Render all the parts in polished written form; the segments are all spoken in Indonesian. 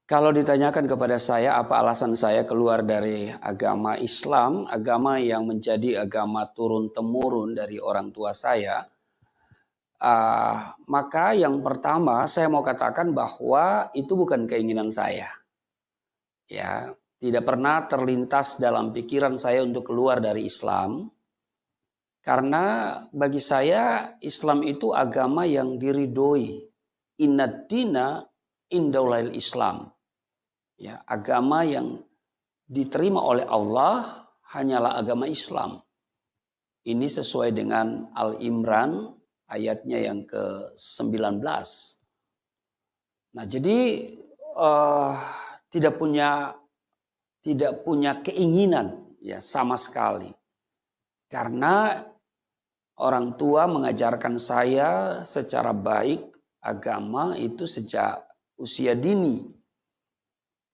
Kalau ditanyakan kepada saya apa alasan saya keluar dari agama Islam, agama yang menjadi agama turun-temurun dari orang tua saya, maka yang pertama saya mau katakan bahwa itu bukan keinginan saya. Ya, tidak pernah terlintas dalam pikiran saya untuk keluar dari Islam, karena bagi saya Islam itu agama yang diridhoi. Innad dina indallail Islam. Ya, agama yang diterima oleh Allah hanyalah agama Islam. Ini sesuai dengan Al-Imran ayatnya yang ke-19. Nah, jadi tidak punya keinginan ya sama sekali. Karena orang tua mengajarkan saya secara baik agama itu sejak usia dini.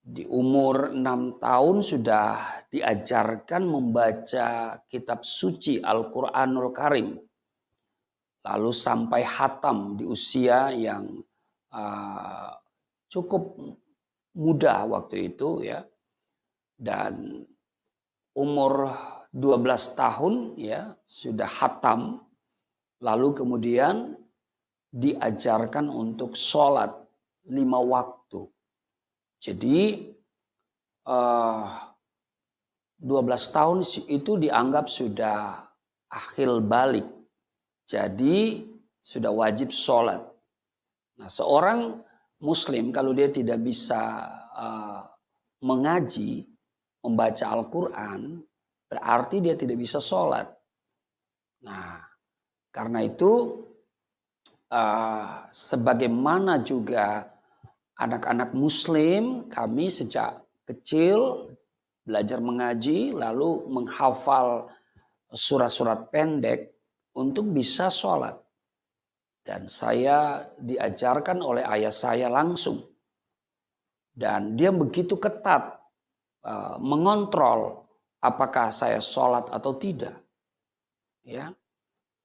Di umur 6 tahun sudah diajarkan membaca kitab suci Al-Quranul Karim. Lalu sampai hatam di usia yang cukup muda waktu itu ya. Dan umur 12 tahun ya sudah hatam. Lalu kemudian diajarkan untuk sholat 5 waktu. Jadi 12 tahun itu dianggap sudah akhil balik. Jadi sudah wajib sholat. Nah, seorang muslim kalau dia tidak bisa mengaji, membaca Al-Quran, berarti dia tidak bisa sholat. Nah, karena itu sebagaimana juga anak-anak muslim, kami sejak kecil belajar mengaji, lalu menghafal surat-surat pendek untuk bisa sholat. Dan saya diajarkan oleh ayah saya langsung. Dan dia begitu ketat mengontrol apakah saya sholat atau tidak. Ya,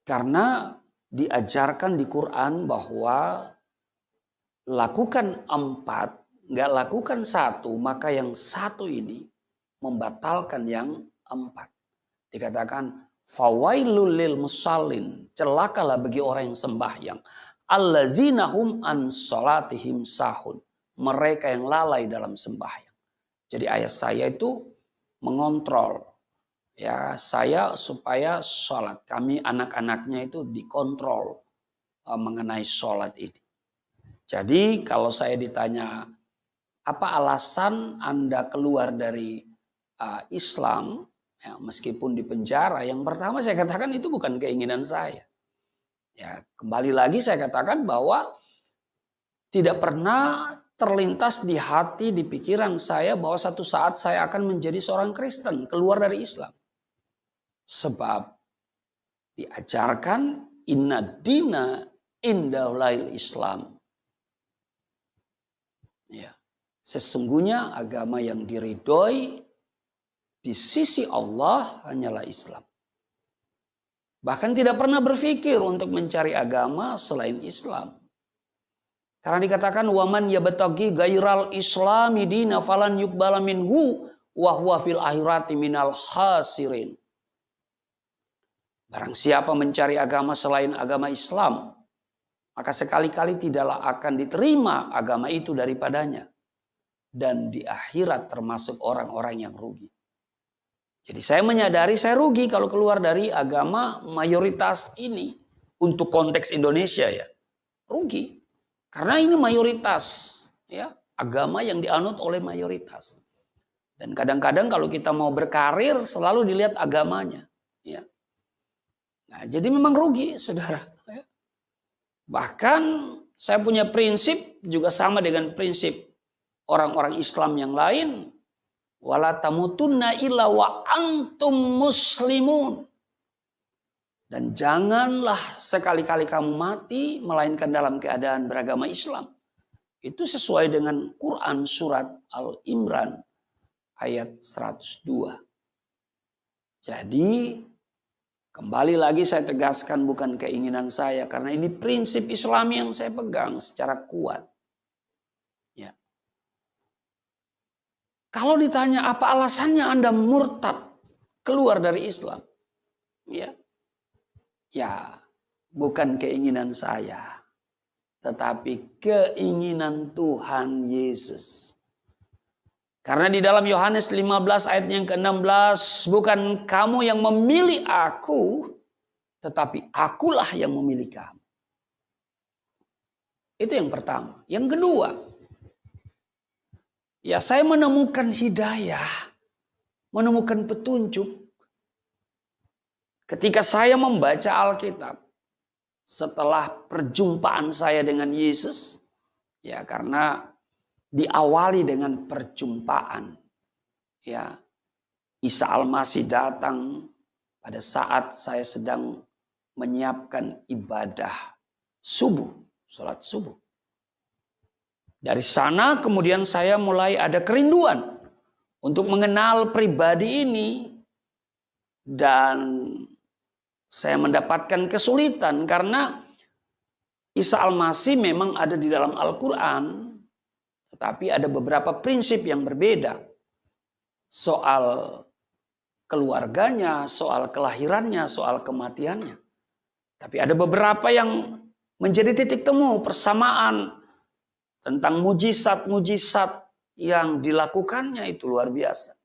karena diajarkan di Quran bahwa lakukan 4, nggak lakukan 1, maka yang 1 ini membatalkan yang 4. Dikatakan fawailul lil musallin, celakalah bagi orang yang sembahyang. Allazina hum an salatihim sahun, mereka yang lalai dalam sembahyang. Jadi ayah saya itu mengontrol ya saya supaya sholat. Kami anak-anaknya itu dikontrol mengenai sholat ini. Jadi kalau saya ditanya apa alasan Anda keluar dari Islam, ya, meskipun di penjara, yang pertama saya katakan itu bukan keinginan saya. Ya, kembali lagi saya katakan bahwa tidak pernah terlintas di hati, di pikiran saya bahwa satu saat saya akan menjadi seorang Kristen, keluar dari Islam. Sebab diajarkan inna dina indallail Islam. Ya, sesungguhnya agama yang diridhoi di sisi Allah hanyalah Islam. Bahkan tidak pernah berpikir untuk mencari agama selain Islam. Karena dikatakan waman yabtaghi ghairal islami dina falan yuqbala minhu wa huwa fil akhirati minal khasirin. Barang siapa mencari agama selain agama Islam, maka sekali-kali tidaklah akan diterima agama itu daripadanya. Dan di akhirat termasuk orang-orang yang rugi. Jadi saya menyadari saya rugi kalau keluar dari agama mayoritas ini. Untuk konteks Indonesia ya. Rugi. Karena ini mayoritas. Ya, agama yang dianut oleh mayoritas. Dan kadang-kadang kalau kita mau berkarir selalu dilihat agamanya. Ya. Nah, jadi memang rugi saudara. Bahkan saya punya prinsip juga sama dengan prinsip orang-orang Islam yang lain. Wala tamutunna illa wa antum muslimun. Dan janganlah sekali-kali kamu mati melainkan dalam keadaan beragama Islam. Itu sesuai dengan Quran surat Al-Imran ayat 102. Jadi kembali lagi saya tegaskan bukan keinginan saya. Karena ini prinsip Islam yang saya pegang secara kuat. Ya. Kalau ditanya apa alasannya Anda murtad keluar dari Islam? Ya, ya bukan keinginan saya, tetapi keinginan Tuhan Yesus. Karena di dalam Yohanes 15 ayat yang ke-16, bukan kamu yang memilih aku, tetapi akulah yang memilih kamu. Itu yang pertama. Yang kedua, ya saya menemukan hidayah, menemukan petunjuk ketika saya membaca Alkitab. Setelah perjumpaan saya dengan Yesus, ya karena diawali dengan perjumpaan. Ya, Isa Al-Masih datang pada saat saya sedang menyiapkan ibadah subuh, sholat subuh. Dari sana kemudian saya mulai ada kerinduan untuk mengenal pribadi ini. Dan saya mendapatkan kesulitan karena Isa Al-Masih memang ada di dalam Al-Quran. Tetapi ada beberapa prinsip yang berbeda. Soal keluarganya, soal kelahirannya, soal kematiannya. Tapi ada beberapa yang menjadi titik temu persamaan tentang mujizat-mujizat yang dilakukannya itu luar biasa.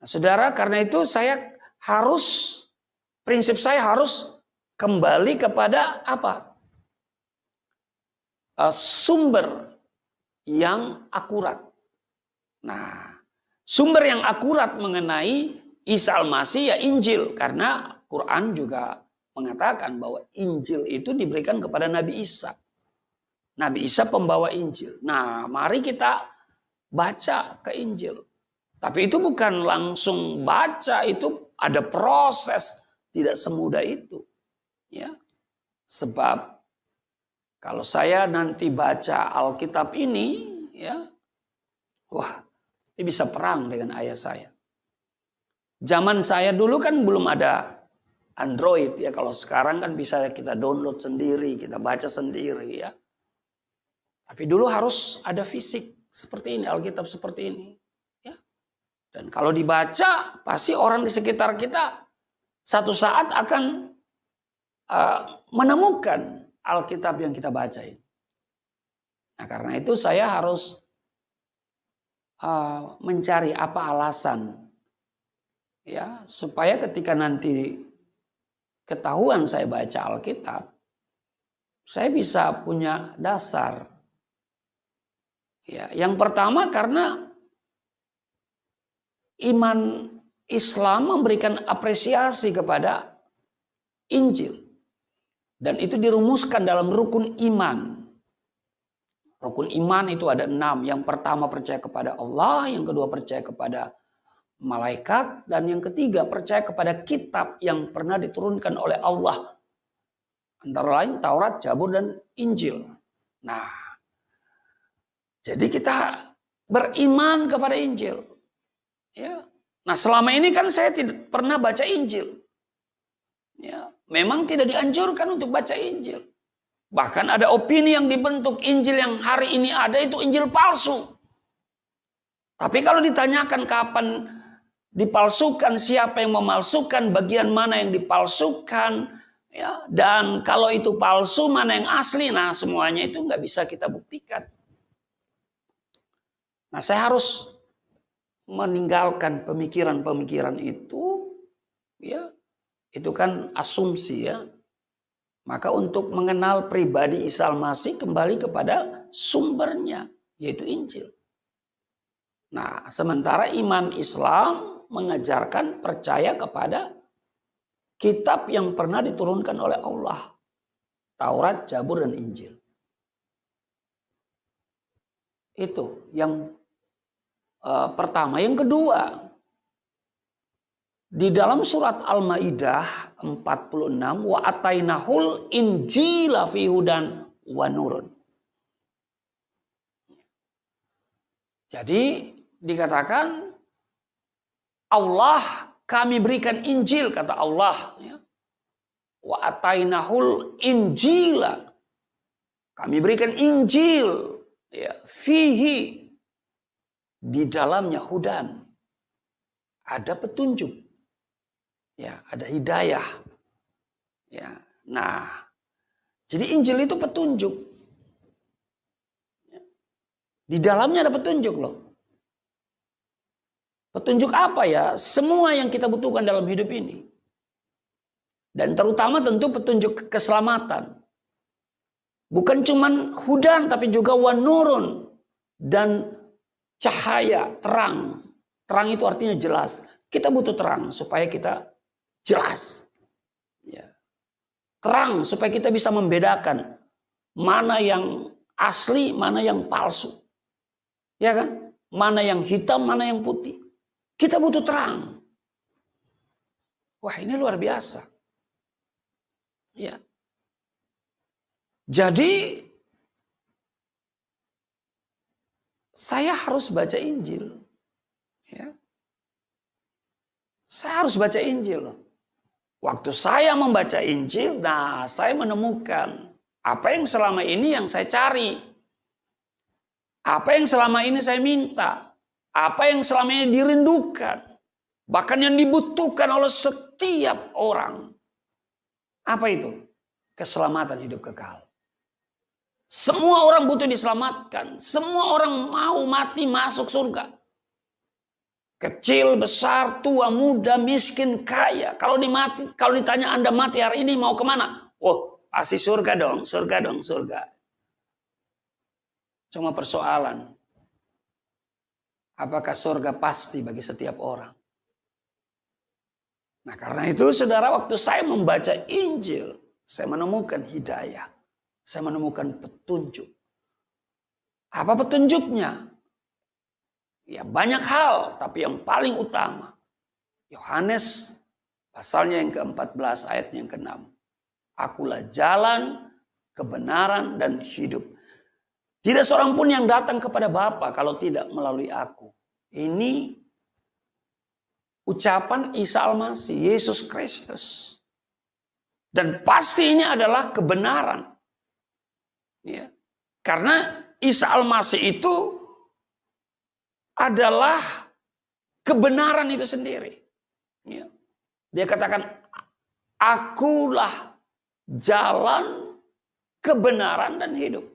Nah, saudara, karena itu prinsip saya harus kembali kepada apa? Sumber yang akurat. Nah, sumber yang akurat mengenai Isa Al-Masih ya Injil. Karena Quran juga mengatakan bahwa Injil itu diberikan kepada Nabi Isa. Nabi Isa pembawa Injil. Nah, mari kita baca ke Injil. Tapi itu bukan langsung baca, itu ada proses. Tidak semudah itu. Ya. Sebab kalau saya nanti baca Alkitab ini, ya, wah, ini bisa perang dengan ayah saya. Zaman saya dulu kan belum ada Android ya. Kalau sekarang kan bisa kita download sendiri, kita baca sendiri ya. Tapi dulu harus ada fisik seperti ini, Alkitab seperti ini. Ya. Dan kalau dibaca, pasti orang di sekitar kita satu saat akan menemukan Alkitab yang kita baca ini. Nah, karena itu saya harus mencari apa alasan ya supaya ketika nanti ketahuan saya baca Alkitab, saya bisa punya dasar. Ya, yang pertama karena iman Islam memberikan apresiasi kepada Injil. Dan itu dirumuskan dalam rukun iman. Rukun iman itu ada 6. Yang pertama percaya kepada Allah. Yang kedua percaya kepada malaikat. Dan yang ketiga percaya kepada kitab yang pernah diturunkan oleh Allah. Antara lain Taurat, Zabur, dan Injil. Nah, jadi kita beriman kepada Injil. Ya. Nah, selama ini kan saya tidak pernah baca Injil. Ya, memang tidak dianjurkan untuk baca Injil. Bahkan ada opini yang dibentuk Injil yang hari ini ada itu Injil palsu. Tapi kalau ditanyakan kapan dipalsukan, siapa yang memalsukan, bagian mana yang dipalsukan, ya, dan kalau itu palsu mana yang asli, nah semuanya itu nggak bisa kita buktikan. Nah, saya harus meninggalkan pemikiran-pemikiran itu, ya. Itu kan asumsi ya. Maka untuk mengenal pribadi Isa Al-Masih kembali kepada sumbernya, yaitu Injil. Nah, sementara iman Islam mengajarkan percaya kepada kitab yang pernah diturunkan oleh Allah. Taurat, Zabur, dan Injil. Itu yang pertama. Yang kedua, di dalam surat Al-Maidah 46, wa atainahul injila fi hudan wa nurun. Jadi dikatakan Allah kami berikan Injil, kata Allah. Wa atainahul injila. Kami berikan Injil. Ya, fihi. di dalamnya hudan. Ada petunjuk. Ya, ada hidayah. Ya. Nah, jadi Injil itu petunjuk. Di dalamnya ada petunjuk loh. Petunjuk apa ya? Semua yang kita butuhkan dalam hidup ini. Dan terutama tentu petunjuk keselamatan. Bukan cuman hudan tapi juga wanurun dan cahaya, terang. Terang itu artinya jelas. Kita butuh terang supaya kita jelas. Ya. Terang supaya kita bisa membedakan mana yang asli, mana yang palsu. Ya kan? Mana yang hitam, mana yang putih. Kita butuh terang. Wah, ini luar biasa. Ya. Jadi saya harus baca Injil. Ya. Saya harus baca Injil. Waktu saya membaca Injil, nah saya menemukan apa yang selama ini yang saya cari. Apa yang selama ini saya minta. Apa yang selama ini dirindukan. Bahkan yang dibutuhkan oleh setiap orang. Apa itu? Keselamatan hidup kekal. Semua orang butuh diselamatkan. Semua orang mau mati masuk surga. Kecil, besar, tua, muda, miskin, kaya. Kalau ditanya Anda mati hari ini mau kemana? Oh, pasti surga dong, surga dong, surga. Cuma persoalan. Apakah surga pasti bagi setiap orang? Nah, karena itu saudara, waktu saya membaca Injil, saya menemukan hidayah. Saya menemukan petunjuk. Apa petunjuknya? Ya banyak hal, tapi yang paling utama. Yohanes pasalnya yang ke-14 ayat yang ke-6. Akulah jalan, kebenaran, dan hidup. Tidak seorang pun yang datang kepada Bapa kalau tidak melalui aku. Ini ucapan Isa Al-Masih, Yesus Kristus. Dan pasti ini adalah kebenaran. Ya. Karena Isa Al-Masih itu adalah kebenaran itu sendiri. Ya. Dia katakan, akulah jalan, kebenaran, dan hidup.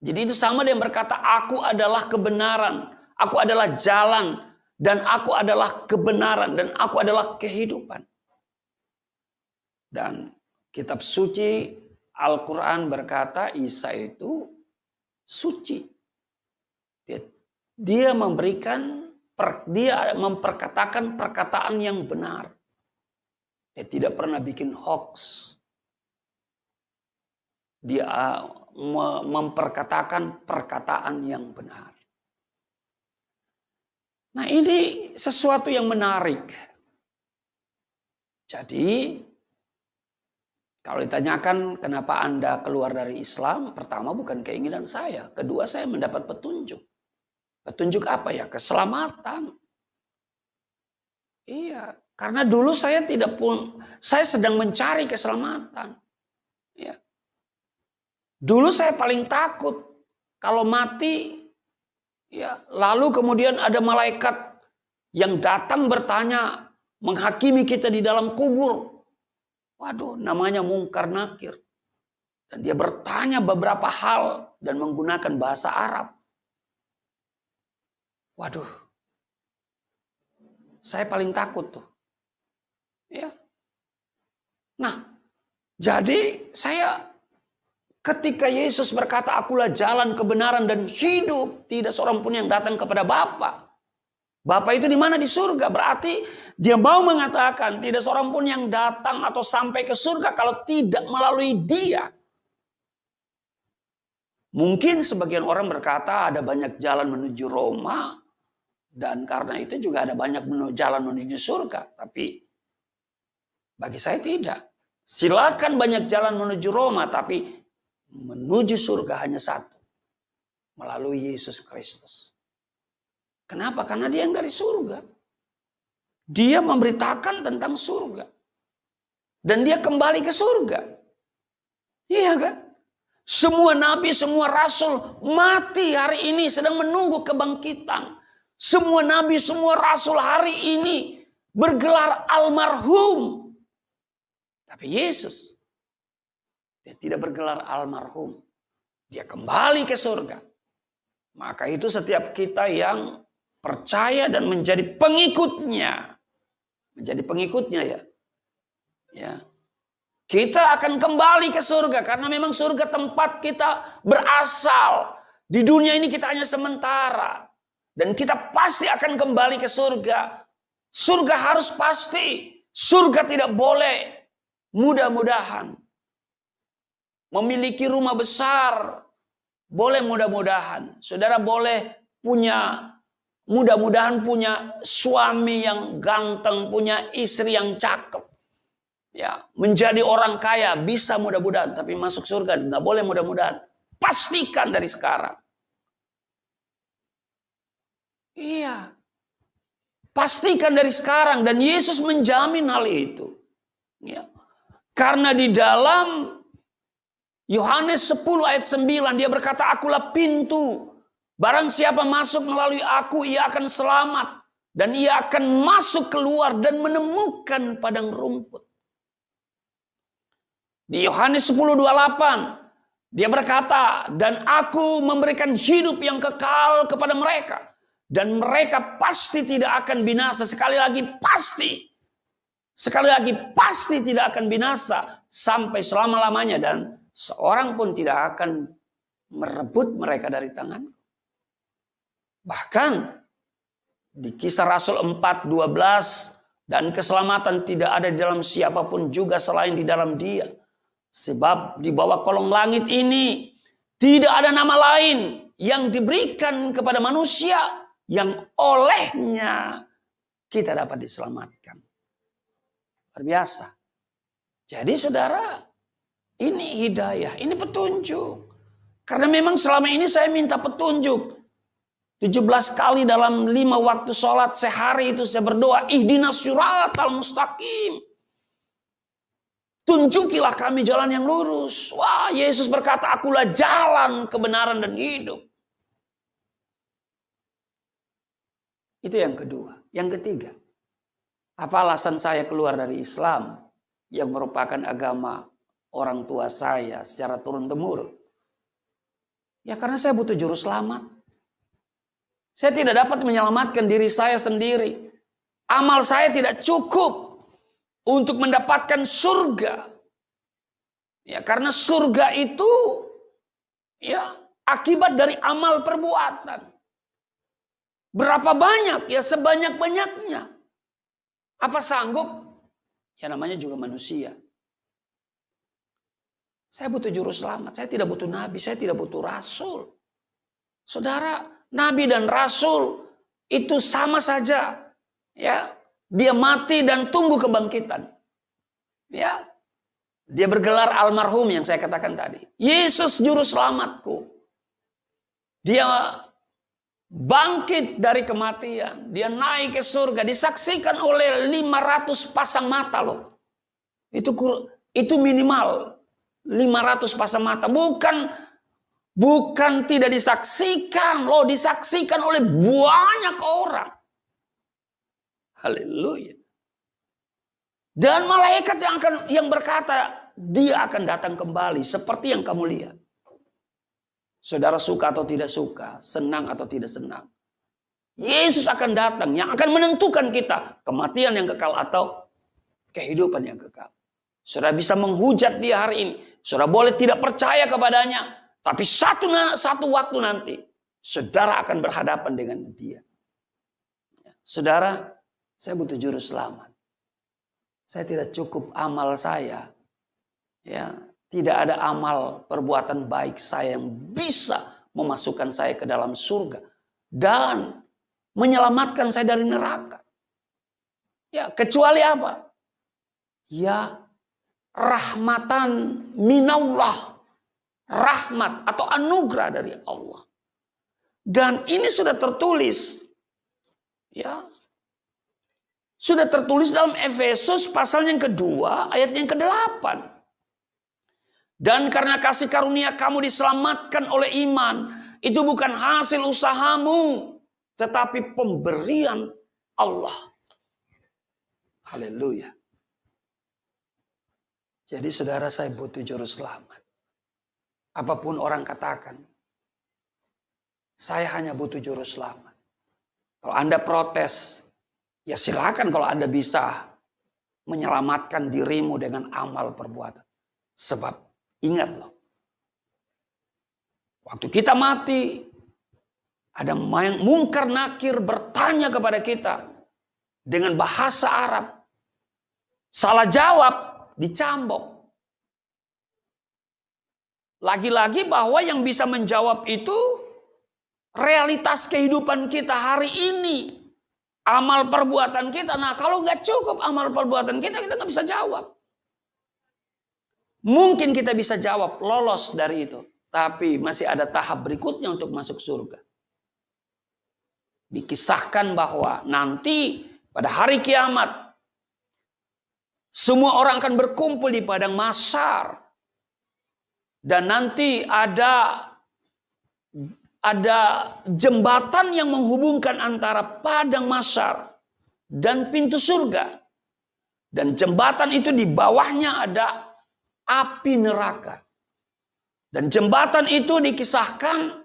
Jadi itu sama dia berkata, aku adalah kebenaran, aku adalah jalan, dan aku adalah kebenaran, dan aku adalah kehidupan. Dan kitab suci Al-Quran berkata Isa itu suci. Dia memperkatakan perkataan yang benar. Dia tidak pernah bikin hoax. Dia memperkatakan perkataan yang benar. Nah, ini sesuatu yang menarik. Jadi, kalau ditanyakan kenapa Anda keluar dari Islam, pertama bukan keinginan saya. Kedua, saya mendapat petunjuk. Petunjuk apa ya? Keselamatan. Iya, karena dulu saya saya sedang mencari keselamatan. Ya. Dulu saya paling takut kalau mati, ya, lalu kemudian ada malaikat yang datang bertanya, menghakimi kita di dalam kubur. Waduh, namanya Mungkar Nakir. Dan dia bertanya beberapa hal dan menggunakan bahasa Arab. Waduh, saya paling takut tuh. Ya. Nah, jadi saya ketika Yesus berkata, akulah jalan, kebenaran, dan hidup, tidak seorang pun yang datang kepada Bapa. Bapa itu di mana? Di surga. Berarti dia mau mengatakan tidak seorang pun yang datang atau sampai ke surga kalau tidak melalui dia. Mungkin sebagian orang berkata ada banyak jalan menuju Roma. Dan karena itu juga ada banyak jalan menuju surga. Tapi bagi saya tidak. Silakan banyak jalan menuju Roma. Tapi menuju surga hanya satu. Melalui Yesus Kristus. Kenapa? Karena dia yang dari surga. Dia memberitakan tentang surga. Dan dia kembali ke surga. Iya kan? Semua nabi, semua rasul mati hari ini sedang menunggu kebangkitan. Semua nabi, semua rasul hari ini bergelar almarhum. Tapi Yesus, dia tidak bergelar almarhum. Dia kembali ke surga. Maka itu setiap kita yang percaya dan menjadi pengikutnya. Menjadi pengikutnya ya. Ya. Kita akan kembali ke surga karena memang surga tempat kita berasal. Di dunia ini kita hanya sementara. Dan kita pasti akan kembali ke surga. Surga harus pasti. Surga tidak boleh mudah-mudahan. Memiliki rumah besar. Boleh mudah-mudahan. Saudara boleh mudah-mudahan punya suami yang ganteng. Punya istri yang cakep. Ya, menjadi orang kaya bisa mudah-mudahan, tapi masuk surga nggak boleh mudah-mudahan. Pastikan dari sekarang. Iya. Pastikan dari sekarang dan Yesus menjamin hal itu. Ya. Karena di dalam Yohanes 10 ayat 9 dia berkata, "Akulah pintu. Barang siapa masuk melalui aku, ia akan selamat dan ia akan masuk keluar dan menemukan padang rumput." Di Yohanes 10:28 dia berkata, "Dan aku memberikan hidup yang kekal kepada mereka. Dan mereka pasti tidak akan binasa." Sekali lagi pasti. Sekali lagi pasti tidak akan binasa sampai selama-lamanya. Dan seorang pun tidak akan merebut mereka dari tangan. Bahkan di Kisah Rasul 4:12, "Dan keselamatan tidak ada di dalam siapapun juga selain di dalam Dia. Sebab di bawah kolong langit ini tidak ada nama lain yang diberikan kepada manusia yang olehnya kita dapat diselamatkan." Luar biasa. Jadi saudara, ini hidayah, ini petunjuk. Karena memang selama ini saya minta petunjuk. 17 kali dalam 5 waktu sholat sehari itu saya berdoa, "Ihdinas syiratal mustaqim." Tunjukilah kami jalan yang lurus. Wah, Yesus berkata, "Akulah jalan, kebenaran, dan hidup." Itu yang kedua. Yang ketiga, apa alasan saya keluar dari Islam yang merupakan agama orang tua saya secara turun-temurun? Ya karena saya butuh juru selamat. Saya tidak dapat menyelamatkan diri saya sendiri. Amal saya tidak cukup untuk mendapatkan surga. Ya, karena surga itu ya akibat dari amal perbuatan. Berapa banyak? Ya sebanyak-banyaknya. Apa sanggup? Ya namanya juga manusia. Saya butuh juru selamat. Saya tidak butuh nabi, saya tidak butuh rasul. Saudara, nabi dan rasul itu sama saja. Ya, dia mati dan tunggu kebangkitan. Ya. Dia bergelar almarhum yang saya katakan tadi. Yesus juru selamatku. Dia bangkit dari kematian. Dia naik ke surga. Disaksikan oleh 500 pasang mata loh. Itu minimal 500 pasang mata. Bukan tidak disaksikan loh. Disaksikan oleh banyak orang. Haleluya. Dan malaikat yang berkata, dia akan datang kembali seperti yang kamu lihat. Saudara suka atau tidak suka, senang atau tidak senang. Yesus akan datang yang akan menentukan kita kematian yang kekal atau kehidupan yang kekal. Saudara bisa menghujat dia hari ini. Saudara boleh tidak percaya kepadanya. Tapi satu waktu nanti, saudara akan berhadapan dengan dia. Saudara, saya butuh juru selamat. Saya tidak cukup amal saya. Ya, tidak ada amal perbuatan baik saya yang bisa memasukkan saya ke dalam surga dan menyelamatkan saya dari neraka. Ya, kecuali apa? Ya, rahmatan minallah. Rahmat atau anugerah dari Allah. Dan ini sudah tertulis. Ya. Sudah tertulis dalam Efesus pasal yang kedua ayat yang ke-8. Dan karena kasih karunia kamu diselamatkan oleh iman. Itu bukan hasil usahamu, tetapi pemberian Allah. Haleluya. Jadi saudara, saya butuh juru selamat. Apapun orang katakan, saya hanya butuh juru selamat. Kalau Anda protes, ya silakan kalau Anda bisa menyelamatkan dirimu dengan amal perbuatan. Sebab ingat loh, waktu kita mati, ada mungkar nakir bertanya kepada kita dengan bahasa Arab. Salah jawab, dicambuk. Lagi-lagi bahwa yang bisa menjawab itu realitas kehidupan kita hari ini. Amal perbuatan kita. Nah, kalau nggak cukup amal perbuatan kita nggak bisa jawab. Mungkin kita bisa jawab, lolos dari itu. Tapi masih ada tahap berikutnya untuk masuk surga. Dikisahkan bahwa nanti pada hari kiamat, semua orang akan berkumpul di padang mahsyar. Dan nanti ada jembatan yang menghubungkan antara padang mahsyar dan pintu surga. Dan jembatan itu di bawahnya ada api neraka. Dan jembatan itu dikisahkan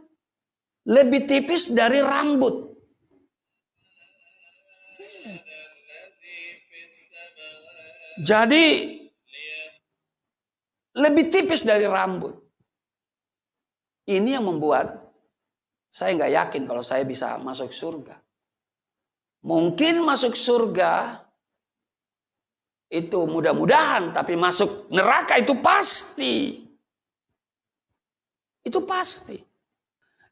lebih tipis dari rambut. Jadi lebih tipis dari rambut. Ini yang membuat saya nggak yakin kalau saya bisa masuk surga. Mungkin masuk surga itu mudah-mudahan, tapi masuk neraka itu pasti. Itu pasti.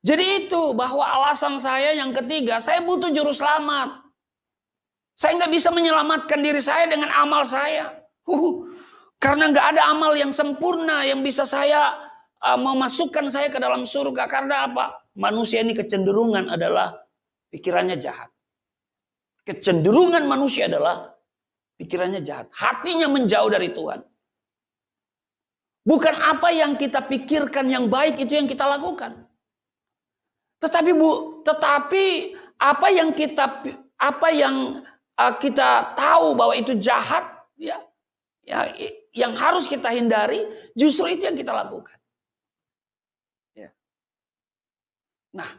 Jadi itu bahwa alasan saya yang ketiga, saya butuh juru selamat. Saya nggak bisa menyelamatkan diri saya dengan amal saya. Karena nggak ada amal yang sempurna yang bisa saya memasukkan saya ke dalam surga. Karena apa? Manusia ini kecenderungan adalah pikirannya jahat. Kecenderungan manusia adalah pikirannya jahat. Hatinya menjauh dari Tuhan. Bukan apa yang kita pikirkan yang baik itu yang kita lakukan. Tetapi apa yang kita tahu bahwa itu jahat, ya yang harus kita hindari, justru itu yang kita lakukan. Ya. Nah,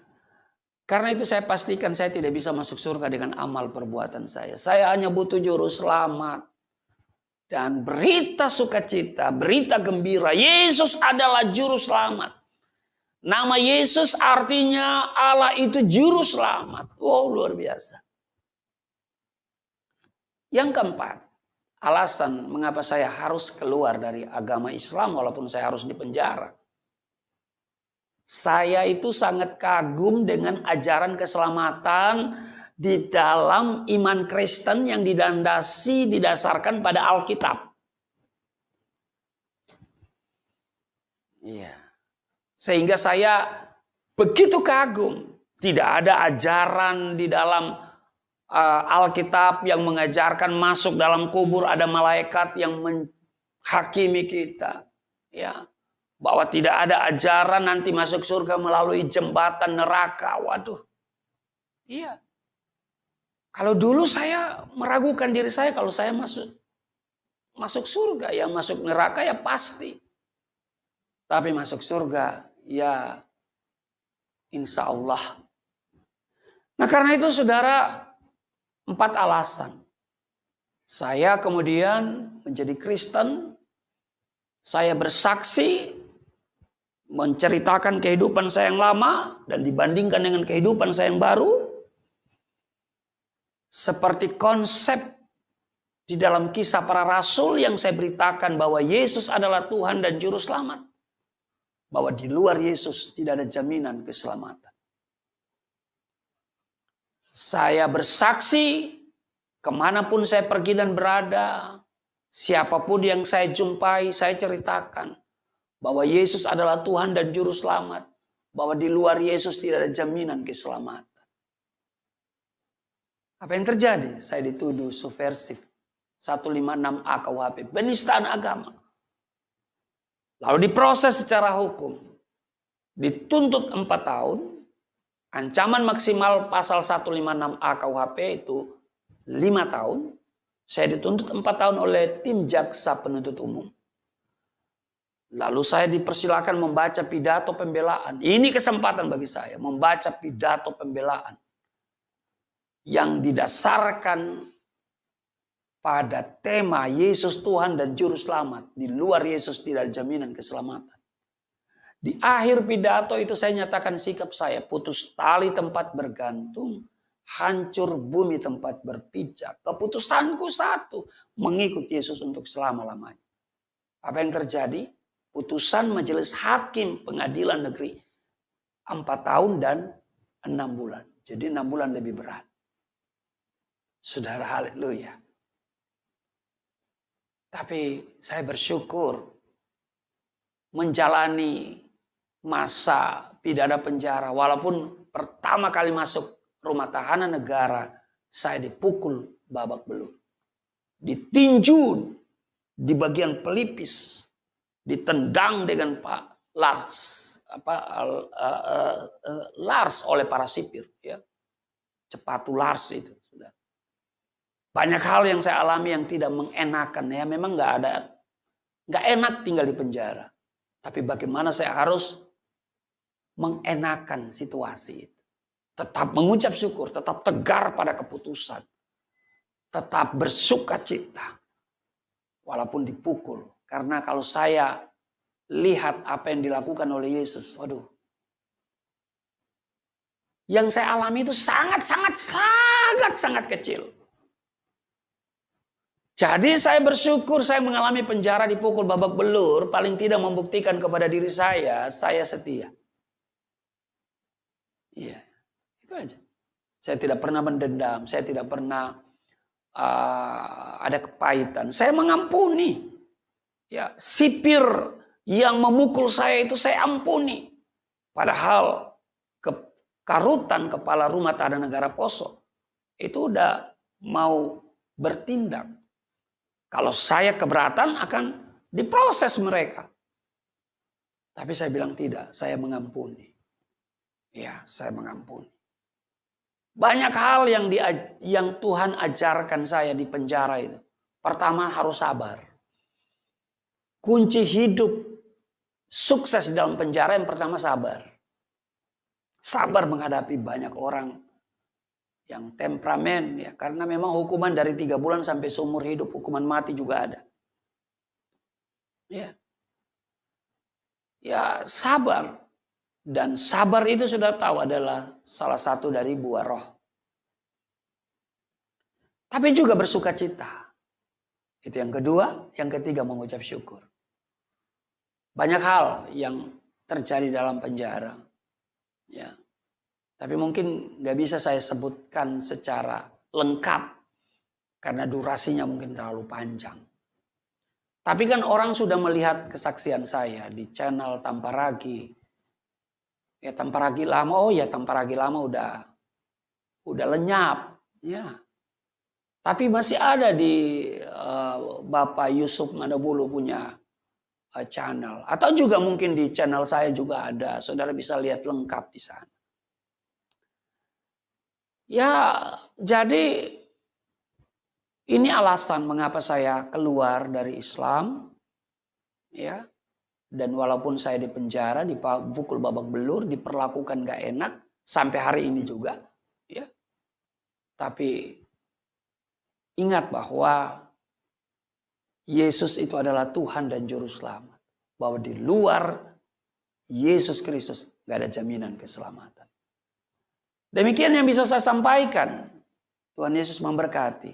karena itu saya pastikan saya tidak bisa masuk surga dengan amal perbuatan saya. Saya hanya butuh juru selamat. Dan berita sukacita, berita gembira, Yesus adalah juru selamat. Nama Yesus artinya Allah itu juru selamat. Wow, luar biasa. Yang keempat, alasan mengapa saya harus keluar dari agama Islam walaupun saya harus dipenjara. Saya itu sangat kagum dengan ajaran keselamatan di dalam iman Kristen yang didasarkan pada Alkitab. Iya. Sehingga saya begitu kagum. Tidak ada ajaran di dalam Alkitab yang mengajarkan masuk dalam kubur ada malaikat yang menghakimi kita. Ya. Bahwa tidak ada ajaran nanti masuk surga melalui jembatan neraka. Waduh. Iya. Kalau dulu saya meragukan diri saya kalau saya masuk surga, ya masuk neraka ya pasti. Tapi masuk surga ya insya Allah. Nah karena itu saudara, 4 alasan. Saya kemudian menjadi Kristen, saya bersaksi, menceritakan kehidupan saya yang lama dan dibandingkan dengan kehidupan saya yang baru. Seperti konsep di dalam kisah para rasul yang saya beritakan bahwa Yesus adalah Tuhan dan Juru Selamat. Bahwa di luar Yesus tidak ada jaminan keselamatan. Saya bersaksi kemanapun saya pergi dan berada. Siapapun yang saya jumpai, saya ceritakan. Bahwa Yesus adalah Tuhan dan Juru Selamat. Bahwa di luar Yesus tidak ada jaminan keselamatan. Apa yang terjadi? Saya dituduh subversif. 156A KUHP. Penistaan agama. Lalu diproses secara hukum. Dituntut 4 tahun. Ancaman maksimal pasal 156A KUHP itu 5 tahun. Saya dituntut 4 tahun oleh tim jaksa penuntut umum. Lalu saya dipersilakan membaca pidato pembelaan. Ini kesempatan bagi saya membaca pidato pembelaan yang didasarkan pada tema Yesus Tuhan dan Juru Selamat. Di luar Yesus tidak ada jaminan keselamatan. Di akhir pidato itu saya nyatakan sikap saya. Putus tali tempat bergantung. Hancur bumi tempat berpijak. Keputusanku satu. Mengikut Yesus untuk selama-lamanya. Apa yang terjadi? Putusan majelis hakim pengadilan negeri. 4 tahun dan 6 bulan. Jadi 6 bulan lebih berat. Saudara, haleluya. Tapi saya bersyukur menjalani masa pidana penjara. Walaupun pertama kali masuk rumah tahanan negara, saya dipukul babak belur. Ditinju di bagian pelipis. Ditendang dengan lars oleh para sipir. Ya. Sepatu lars itu. Banyak hal yang saya alami yang tidak mengenakan. Ya, memang nggak enak tinggal di penjara. Tapi bagaimana saya harus mengenakan situasi itu. Tetap mengucap syukur, tetap tegar pada keputusan. Tetap bersuka cita. Walaupun dipukul. Karena kalau saya lihat apa yang dilakukan oleh Yesus. Waduh. Yang saya alami itu sangat kecil. Jadi saya bersyukur saya mengalami penjara dipukul babak belur. Paling tidak membuktikan kepada diri saya setia. Iya, itu aja. Saya tidak pernah mendendam. Saya tidak pernah ada kepahitan. Saya mengampuni. Ya, sipir yang memukul saya itu saya ampuni. Padahal karutan kepala rumah tahanan negara Poso itu udah mau bertindak. Kalau saya keberatan akan diproses mereka. Tapi saya bilang tidak, saya mengampuni. Ya, saya mengampuni. Banyak hal yang Tuhan ajarkan saya di penjara itu. Pertama, harus sabar. Kunci hidup sukses di dalam penjara yang pertama sabar. Sabar menghadapi banyak orang yang temperamen, ya, karena memang hukuman dari 3 bulan sampai seumur hidup, hukuman mati juga ada. Ya, sabar. Dan sabar itu sudah tahu adalah salah satu dari buah roh. Tapi juga bersuka cita. Itu yang kedua, yang ketiga mengucap syukur. Banyak hal yang terjadi dalam penjara. Ya. Tapi mungkin gak bisa saya sebutkan secara lengkap. Karena durasinya mungkin terlalu panjang. Tapi kan orang sudah melihat kesaksian saya di channel Tamparagi. Ya Tamparagi lama, Tamparagi lama udah lenyap. Ya. Tapi masih ada di Bapak Yusuf Manabulu punya channel. Atau juga mungkin di channel saya juga ada. Saudara bisa lihat lengkap di sana. Ya, jadi ini alasan mengapa saya keluar dari Islam. Ya. Dan walaupun saya di penjara, dipukul babak belur, diperlakukan gak enak sampai hari ini juga. Ya. Tapi ingat bahwa Yesus itu adalah Tuhan dan Juru Selamat. Bahwa di luar Yesus Kristus gak ada jaminan keselamatan. Demikian yang bisa saya sampaikan. Tuhan Yesus memberkati.